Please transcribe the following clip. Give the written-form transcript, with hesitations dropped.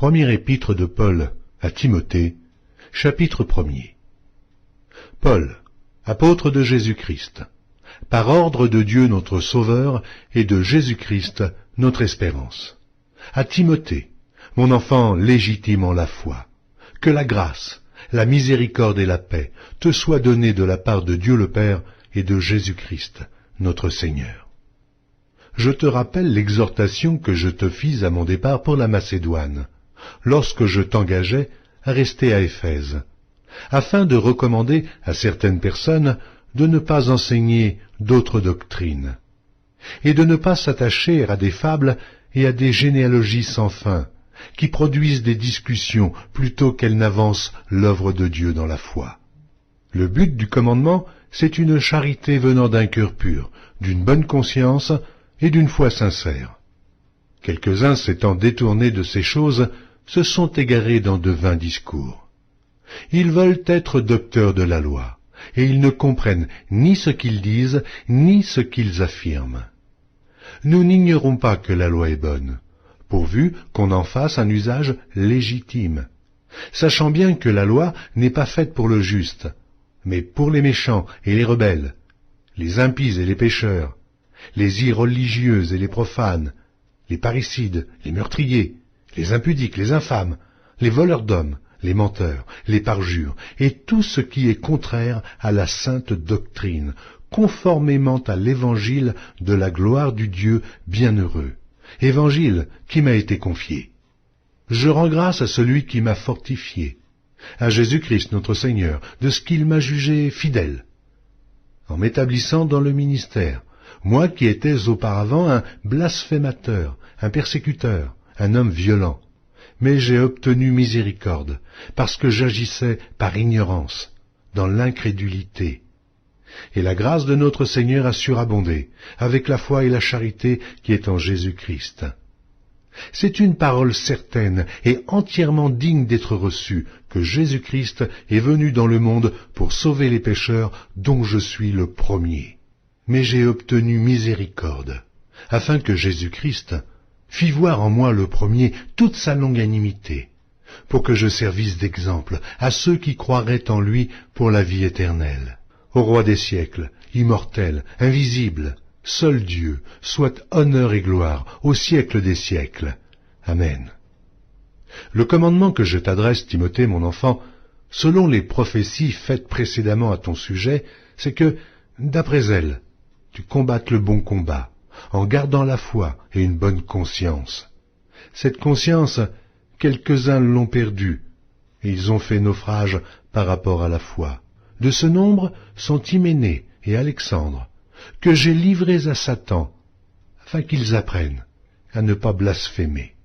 Première épître de Paul à Timothée, chapitre 1er. Paul, apôtre de Jésus-Christ, par ordre de Dieu notre Sauveur et de Jésus-Christ notre espérance. À Timothée, mon enfant légitime en la foi, que la grâce, la miséricorde et la paix te soient données de la part de Dieu le Père et de Jésus-Christ notre Seigneur. Je te rappelle l'exhortation que je te fis à mon départ pour la Macédoine, lorsque je t'engageais à rester à Éphèse, afin de recommander à certaines personnes de ne pas enseigner d'autres doctrines, et de ne pas s'attacher à des fables et à des généalogies sans fin, qui produisent des discussions plutôt qu'elles n'avancent l'œuvre de Dieu dans la foi. Le but du commandement, c'est une charité venant d'un cœur pur, d'une bonne conscience et d'une foi sincère. Quelques-uns s'étant détournés de ces choses, se sont égarés dans de vains discours. Ils veulent être docteurs de la loi, et ils ne comprennent ni ce qu'ils disent, ni ce qu'ils affirment. Nous n'ignorons pas que la loi est bonne, pourvu qu'on en fasse un usage légitime, sachant bien que la loi n'est pas faite pour le juste, mais pour les méchants et les rebelles, les impies et les pécheurs, les irreligieux et les profanes, les parricides, les meurtriers, les impudiques, les infâmes, les voleurs d'hommes, les menteurs, les parjures, et tout ce qui est contraire à la sainte doctrine, conformément à l'évangile de la gloire du Dieu bienheureux, évangile qui m'a été confié. Je rends grâce à celui qui m'a fortifié, à Jésus-Christ notre Seigneur, de ce qu'il m'a jugé fidèle, en m'établissant dans le ministère, moi qui étais auparavant un blasphémateur, un persécuteur, un homme violent, mais j'ai obtenu miséricorde, parce que j'agissais par ignorance, dans l'incrédulité. Et la grâce de notre Seigneur a surabondé, avec la foi et la charité qui est en Jésus-Christ. C'est une parole certaine et entièrement digne d'être reçue, que Jésus-Christ est venu dans le monde pour sauver les pécheurs, dont je suis le premier. Mais j'ai obtenu miséricorde, afin que Jésus-Christ fit voir en moi le premier toute sa longanimité, pour que je servisse d'exemple à ceux qui croiraient en lui pour la vie éternelle. Au roi des siècles, immortel, invisible, seul Dieu, soit honneur et gloire au siècle des siècles. Amen. Le commandement que je t'adresse, Timothée, mon enfant, selon les prophéties faites précédemment à ton sujet, c'est que, d'après elles, tu combattes le bon combat, en gardant la foi et une bonne conscience. Cette conscience, quelques-uns l'ont perdue, et ils ont fait naufrage par rapport à la foi. De ce nombre sont Hyménée et Alexandre, que j'ai livrés à Satan, afin qu'ils apprennent à ne pas blasphémer.